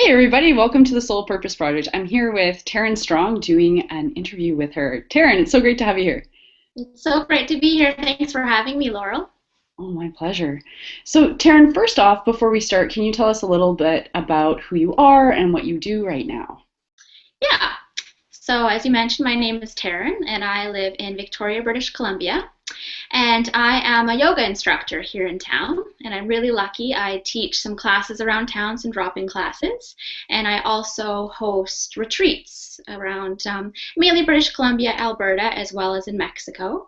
Hey everybody, welcome to the Soul Purpose Project. I'm here with Taryn Strong doing an interview with her. Taryn, it's so great to have you here. It's so great to be here. Thanks for having me, Laurel. Oh, my pleasure. So, Taryn, first off, before we start, can you tell us a little bit about who you are and what you do right now? Yeah. So, as you mentioned, my name is Taryn, and I live in Victoria, British Columbia. And I am a yoga instructor here in town, and I'm really lucky. I teach some classes around town, some drop-in classes, and I also host retreats around mainly British Columbia, Alberta, as well as in Mexico.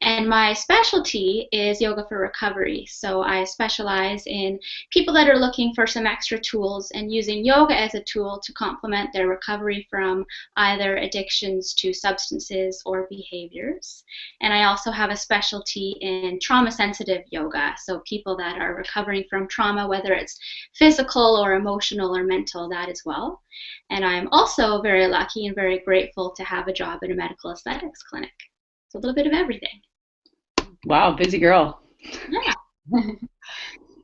And my specialty is yoga for recovery. So I specialize in people that are looking for some extra tools and using yoga as a tool to complement their recovery from either addictions to substances or behaviors. And I also have a specialty in trauma sensitive yoga. So people that are recovering from trauma, whether it's physical or emotional or mental, that as well. And I'm also very lucky and very grateful to have a job in a medical aesthetics clinic. So a little bit of everything. Wow, busy girl. Yeah.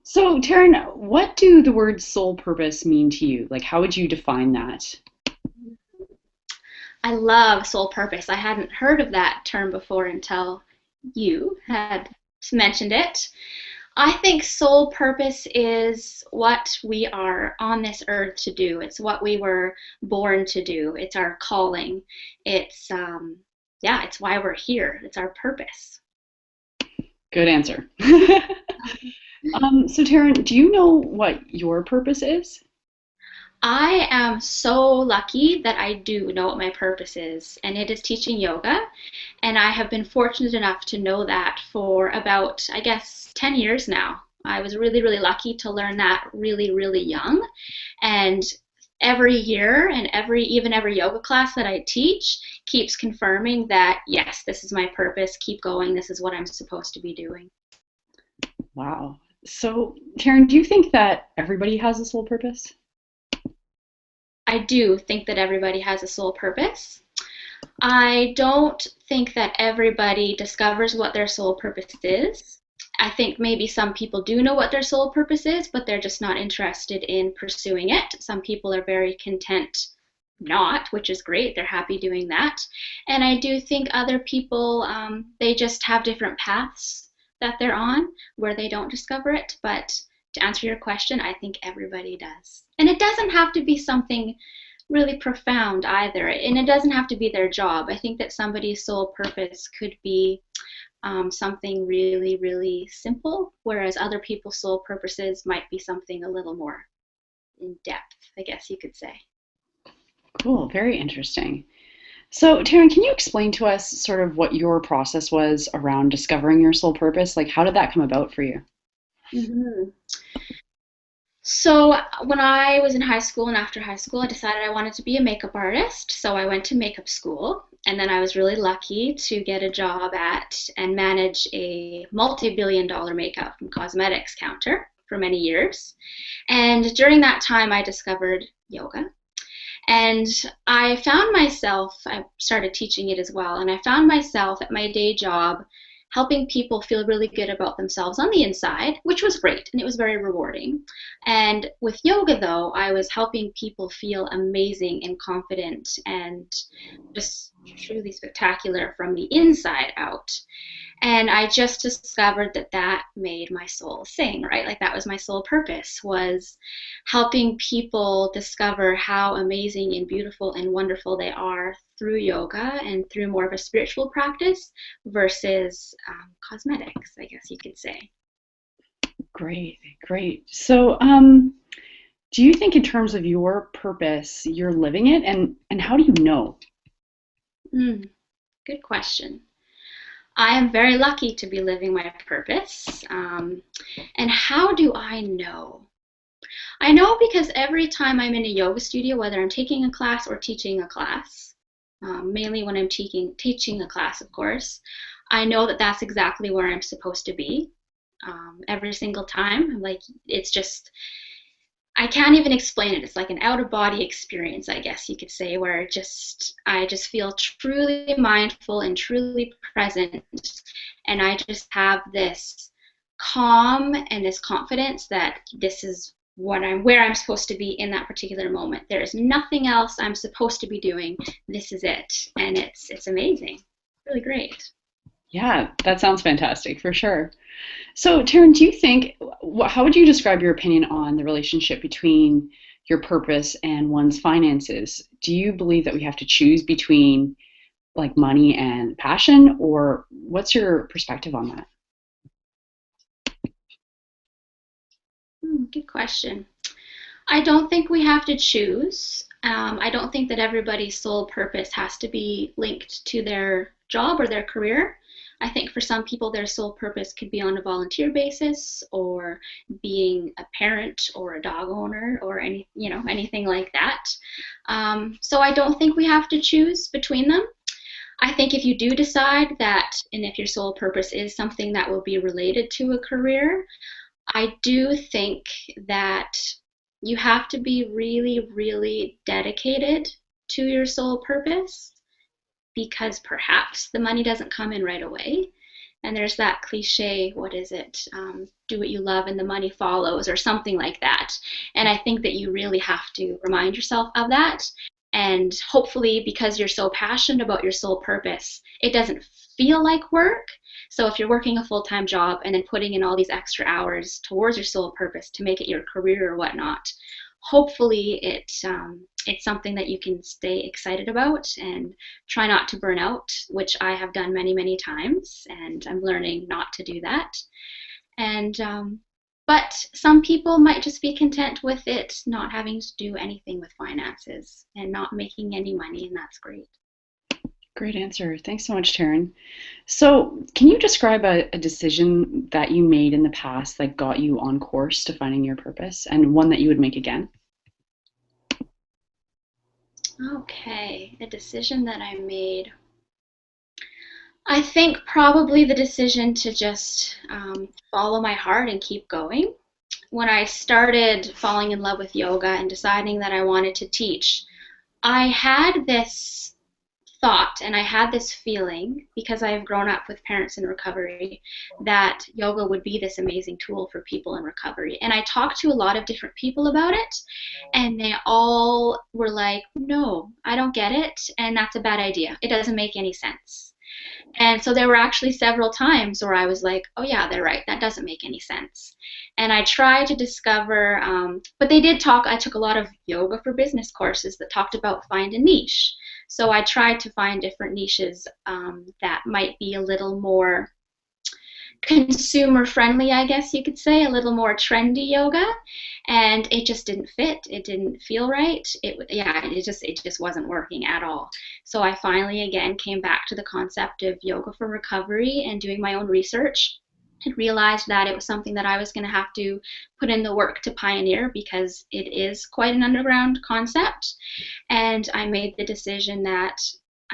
So, Taryn, what do the words soul purpose mean to you? Like, how would you define that? I love soul purpose. I hadn't heard of that term before until you had mentioned it. I think soul purpose is what we are on this earth to do. It's what we were born to do. It's our calling. It's yeah, it's why we're here. It's our purpose. Good answer. So, Taryn, do you know what your purpose is? I am so lucky that I do know what my purpose is, and it is teaching yoga. And I have been fortunate enough to know that for about, I guess, 10 years now. I was really, really lucky to learn that really, really young. And every year and even every yoga class that I teach keeps confirming that, yes, this is my purpose. Keep going. This is what I'm supposed to be doing. Wow. So, Taryn, do you think that everybody has a soul purpose? I do think that everybody has a soul purpose. I don't think that everybody discovers what their soul purpose is. I think maybe some people do know what their soul purpose is, but they're just not interested in pursuing it. Some people are very content not, which is great. They're happy doing that. And I do think other people, they just have different paths that they're on where they don't discover it. But to answer your question, I think everybody does. And it doesn't have to be something really profound either. And it doesn't have to be their job. I think that somebody's sole purpose could be something really, really simple, whereas other people's sole purposes might be something a little more in depth, I guess you could say. Cool, very interesting. So, Taryn, can you explain to us sort of what your process was around discovering your soul purpose? Like, how did that come about for you? hmm So when I was in high school and after high school, I decided I wanted to be a makeup artist. So I went to makeup school, and then I was really lucky to get a job at and manage a multi-billion dollar makeup and cosmetics counter for many years. And during that time, I discovered yoga. And I found myself, I started teaching it as well, and I found myself at my day job helping people feel really good about themselves on the inside, which was great and it was very rewarding. And with yoga, though, I was helping people feel amazing and confident and just truly spectacular from the inside out. And I just discovered that that made my soul sing, right? Like that was my soul purpose, was helping people discover how amazing and beautiful and wonderful they are through yoga and through more of a spiritual practice versus cosmetics, I guess you could say. Great, great. So, do you think in terms of your purpose, you're living it, and how do you know? Mm, good question. I am very lucky to be living my purpose. And how do I know? I know because every time I'm in a yoga studio, whether I'm taking a class or teaching a class, mainly when I'm teaching a class, of course, I know that that's exactly where I'm supposed to be. Every single time, I'm like, it's just I can't even explain it. It's like an out of body experience, I guess you could say, where just I just feel truly mindful and truly present, and I just have this calm and this confidence that this is where I'm supposed to be in that particular moment. There is nothing else I'm supposed to be doing. This is it, and it's amazing, really great. Yeah, that sounds fantastic for sure. So, Taryn, do you think, how would you describe your opinion on the relationship between your purpose and one's finances? Do you believe that we have to choose between like money and passion, or what's your perspective on that? Good question. I don't think we have to choose. I don't think that everybody's sole purpose has to be linked to their job or their career. I think for some people, their sole purpose could be on a volunteer basis, or being a parent or a dog owner, or anything like that. So I don't think we have to choose between them. I think if you do decide that, and if your sole purpose is something that will be related to a career, I do think that you have to be really, really dedicated to your sole purpose, because perhaps the money doesn't come in right away. And there's that cliche, what is it? Do what you love and the money follows, or something like that. And I think that you really have to remind yourself of that. And hopefully, because you're so passionate about your sole purpose, it doesn't feel like work. So if you're working a full-time job and then putting in all these extra hours towards your sole purpose to make it your career or whatnot, hopefully it's something that you can stay excited about and try not to burn out, which I have done many, many times, and I'm learning not to do that. And but some people might just be content with it not having to do anything with finances and not making any money, and that's great. Great answer. Thanks so much, Taryn. So, can you describe a decision that you made in the past that got you on course to finding your purpose and one that you would make again? Okay, a decision that I made. I think probably the decision to just follow my heart and keep going. When I started falling in love with yoga and deciding that I wanted to teach, I had this thought and I had this feeling, because I've grown up with parents in recovery, that yoga would be this amazing tool for people in recovery. And I talked to a lot of different people about it, and they all were like, no, I don't get it. And that's a bad idea. It doesn't make any sense. And so there were actually several times where I was like, oh, yeah, they're right. That doesn't make any sense. And I tried to discover, but they did talk. I took a lot of yoga for business courses that talked about find a niche. So I tried to find different niches that might be a little more consumer friendly, I guess you could say, a little more trendy yoga, and it just didn't fit. It didn't feel right. It just wasn't working at all. So I finally again came back to the concept of yoga for recovery and doing my own research, and realized that it was something that I was going to have to put in the work to pioneer, because it is quite an underground concept. And I made the decision that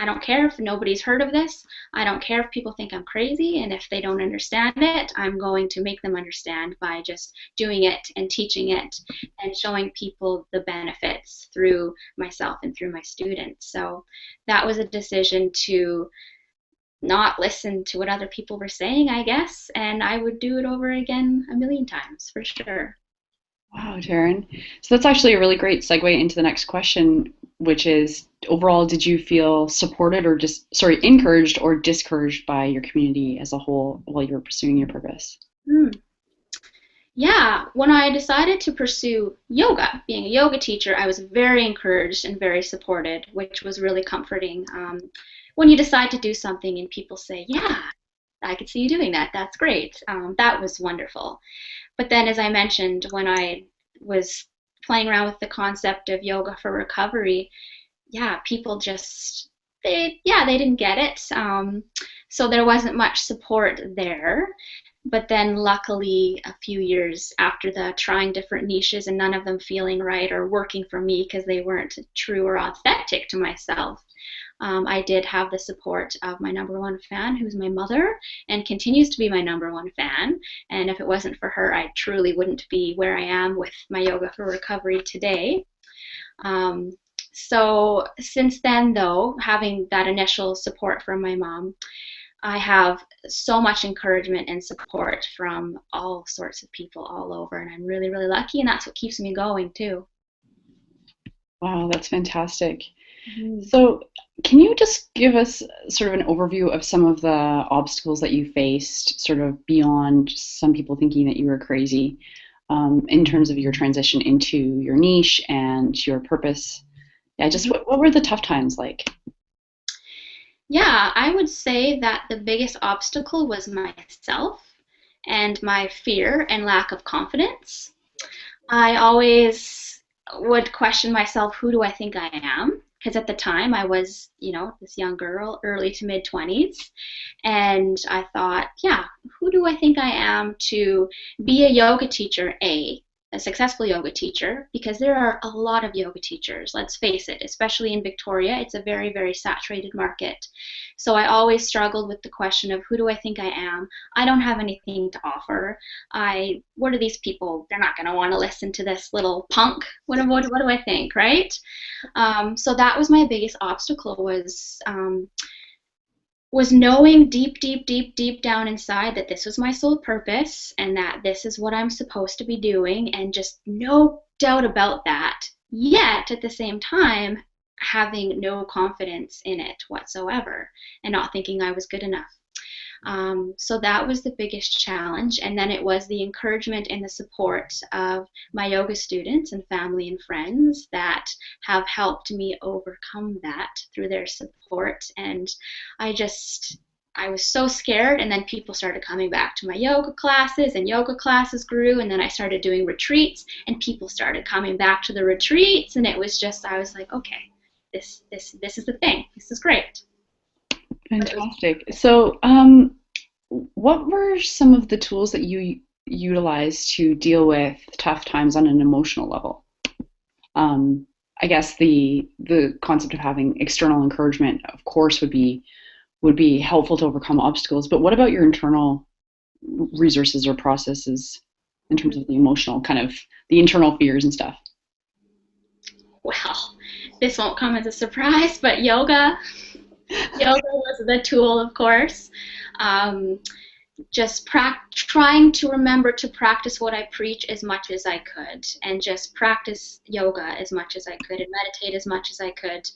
I don't care if nobody's heard of this. I don't care if people think I'm crazy. And if they don't understand it, I'm going to make them understand by just doing it and teaching it and showing people the benefits through myself and through my students. So that was a decision to not listen to what other people were saying, I guess. And I would do it over again a million times for sure. Wow, Taryn. So that's actually a really great segue into the next question, which is overall, did you feel supported or just, sorry, encouraged or discouraged by your community as a whole while you were pursuing your purpose? Hmm. Yeah, when I decided to pursue yoga, being a yoga teacher, I was very encouraged and very supported, which was really comforting. When you decide to do something and people say, yeah, I could see you doing that, that's great. That was wonderful. But then, as I mentioned, when I was playing around with the concept of yoga for recovery, yeah, people just, they didn't get it. So there wasn't much support there. But then, luckily, a few years after the trying different niches and none of them feeling right or working for me because they weren't true or authentic to myself, I did have the support of my number one fan, who's my mother, and continues to be my number one fan. And if it wasn't for her, I truly wouldn't be where I am with my yoga for recovery today. Um, so since then, though, having that initial support from my mom, I have so much encouragement and support from all sorts of people all over, and I'm really, really lucky, and that's what keeps me going too. Wow, that's fantastic. Mhm. So, can you just give us sort of an overview of some of the obstacles that you faced, sort of beyond some people thinking that you were crazy, in terms of your transition into your niche and your purpose? Yeah, just what were the tough times like? Yeah, I would say that the biggest obstacle was myself and my fear and lack of confidence. I always would question myself, who do I think I am? Because at the time I was, this young girl, early to mid 20s. And I thought, yeah, who do I think I am to be a yoga teacher, a successful yoga teacher? Because there are a lot of yoga teachers, let's face it, especially in Victoria. It's a very, very saturated market. So I always struggled with the question of who do I think I am? I don't have anything to offer. What are these people? They're not going to want to listen to this little punk. What do I think, right? So that was my biggest obstacle was knowing deep, deep, deep, deep down inside that this was my sole purpose and that this is what I'm supposed to be doing, and just no doubt about that. Yet at the same time, having no confidence in it whatsoever and not thinking I was good enough. So that was the biggest challenge. And then it was the encouragement and the support of my yoga students and family and friends that have helped me overcome that through their support. And I just, I was so scared, and then people started coming back to my yoga classes, and yoga classes grew, and then I started doing retreats, and people started coming back to the retreats, and it was just, I was like, okay, this is the thing. This is great. But it was Fantastic. So, what were some of the tools that you utilized to deal with tough times on an emotional level? Um, I guess the concept of having external encouragement, of course, would be helpful to overcome obstacles. But what about your internal resources or processes in terms of the emotional kind of the internal fears and stuff? well, this won't come as a surprise, but yoga was the tool, of course. Um, just trying to remember to practice what I preach as much as I could, and just practice yoga as much as I could, and meditate as much as I could.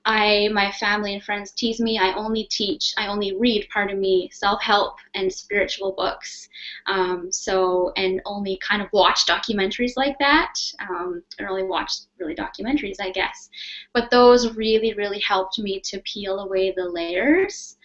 My family and friends tease me. I only read, pardon me, self-help and spiritual books. And only kind of watch documentaries like that. And only watch really documentaries, I guess. But those really, really helped me to peel away the layers,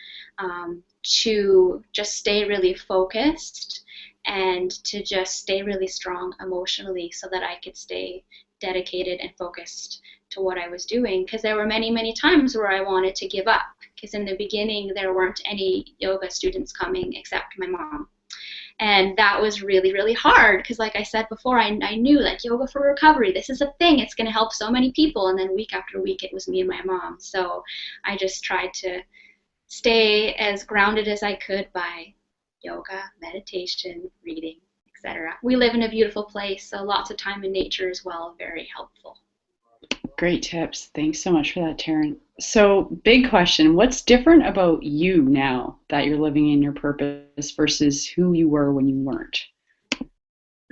to just stay really focused and to just stay really strong emotionally so that I could stay dedicated and focused to what I was doing, because there were many, many times where I wanted to give up, because in the beginning there weren't any yoga students coming except my mom. And that was really, really hard because, like I said before, I knew like yoga for recovery, this is a thing, it's going to help so many people. And then week after week, it was me and my mom. So I just tried to stay as grounded as I could by yoga, meditation, reading, etc. We live in a beautiful place, so lots of time in nature as well, very helpful. Great tips. Thanks so much for that, Taryn. So, big question. What's different about you now that you're living in your purpose versus who you were when you weren't?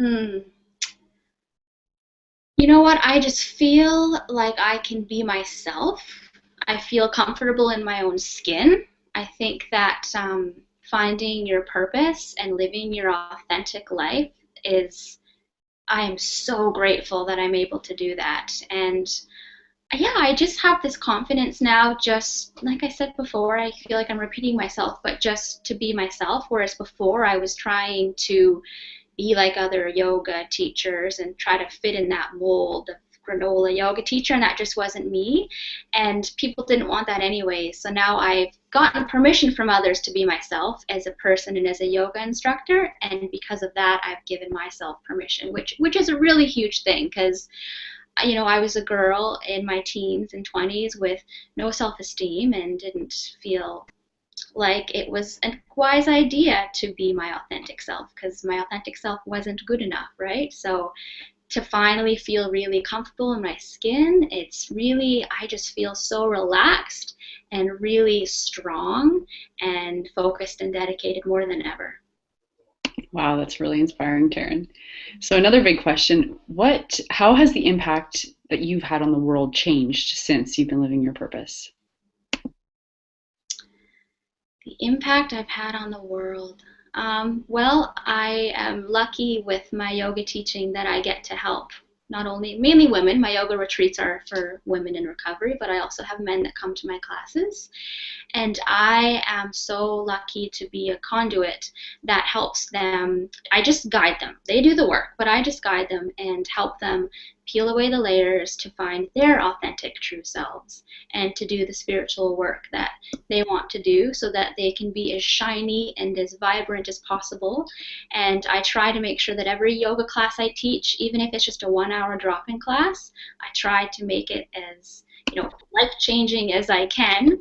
Mm. You know what? I just feel like I can be myself. I feel comfortable in my own skin. I think that finding your purpose and living your authentic life is, I am so grateful that I'm able to do that. And yeah, I just have this confidence now, just like I said before, I feel like I'm repeating myself, but just to be myself. Whereas before I was trying to be like other yoga teachers and try to fit in that mold of granola yoga teacher, and that just wasn't me. And people didn't want that anyway. So now I've gotten permission from others to be myself as a person and as a yoga instructor, and because of that, I've given myself permission, which is a really huge thing, because I was a girl in my teens and 20s with no self-esteem and didn't feel like it was a wise idea to be my authentic self, because my authentic self wasn't good enough, right? So to finally feel really comfortable in my skin. It's really, I just feel so relaxed and really strong and focused and dedicated more than ever. Wow, that's really inspiring, Taryn. So another big question, how has the impact that you've had on the world changed since you've been living your purpose? The impact I've had on the world. Well, I am lucky with my yoga teaching that I get to help not only mainly women. My yoga retreats are for women in recovery, but I also have men that come to my classes. And I am so lucky to be a conduit that helps them. I just guide them. They do the work, but I just guide them and help them peel away the layers to find their authentic true selves and to do the spiritual work that they want to do so that they can be as shiny and as vibrant as possible. And I try to make sure that every yoga class I teach, even if it's just a 1 hour drop-in class, I try to make it as life-changing as I can,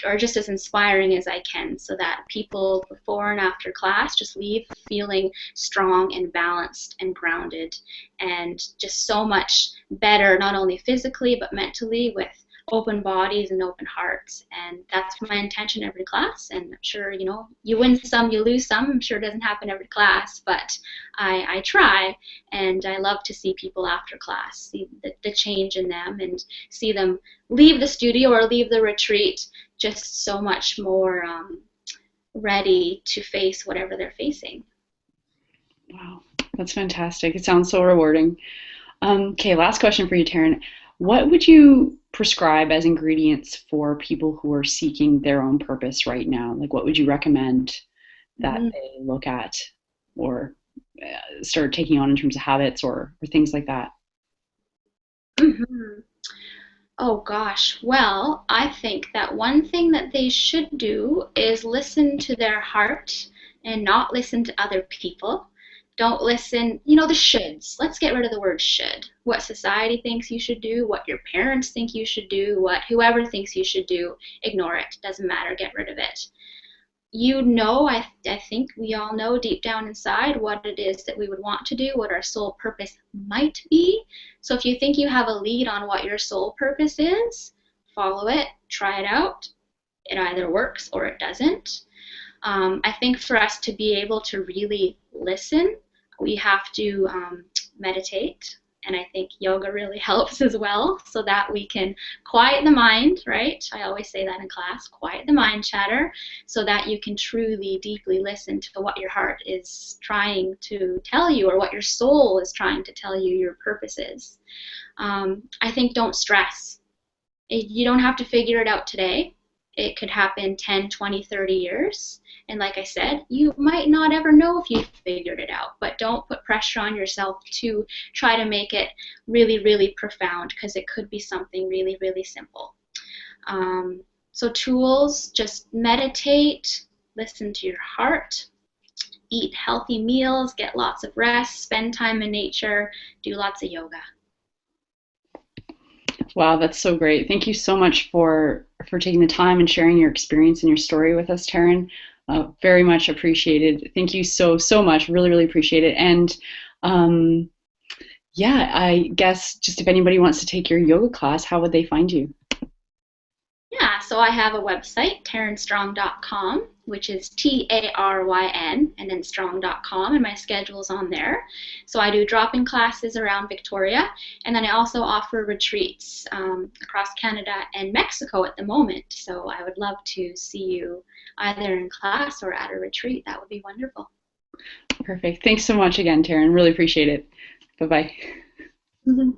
or just as inspiring as I can, so that people before and after class just leave feeling strong and balanced and grounded and just so much better, not only physically but mentally, with open bodies and open hearts. And that's my intention every class. And I'm sure, you win some, you lose some. I'm sure it doesn't happen every class, but I try. And I love to see people after class, see the change in them, and see them leave the studio or leave the retreat just so much more ready to face whatever they're facing. Wow, that's fantastic. It sounds so rewarding. Okay, last question for you, Taryn. What would you prescribe as ingredients for people who are seeking their own purpose right now? Like, what would you recommend that Mm-hmm. they look at or start taking on in terms of habits or things like that? Mm-hmm. Oh gosh. Well, I think that one thing that they should do is listen to their heart and not listen to other people. Don't listen, the shoulds. Let's get rid of the word should. What society thinks you should do, what your parents think you should do, what whoever thinks you should do, ignore it. Doesn't matter. Get rid of it. I think we all know deep down inside what it is that we would want to do, what our soul purpose might be. So if you think you have a lead on what your soul purpose is, follow it, try it out. It either works or it doesn't. I think for us to be able to really listen, we have to meditate. And I think yoga really helps as well, so that we can quiet the mind, right? I always say that in class, quiet the mind chatter, so that you can truly, deeply listen to what your heart is trying to tell you, or what your soul is trying to tell you your purpose is. I think don't stress. You don't have to figure it out today. It could happen 10, 20, 30 years. And like I said, you might not ever know if you figured it out, but don't put pressure on yourself to try to make it really, really profound, because it could be something really, really simple. So tools, just meditate, listen to your heart, eat healthy meals, get lots of rest, spend time in nature, do lots of yoga. Wow, that's so great. Thank you so much for taking the time and sharing your experience and your story with us, Taryn. Very much appreciated. Thank you so much. Really, really appreciate it. And um, yeah, I guess just if anybody wants to take your yoga class, how would they find you? Yeah, so I have a website, tarynstrong.com, which is Taryn and then strong.com, and my schedule's on there. So I do drop-in classes around Victoria, and then I also offer retreats across Canada and Mexico at the moment. So I would love to see you either in class or at a retreat. That would be wonderful. Perfect. Thanks so much again, Taryn. Really appreciate it. Bye bye. Mhm.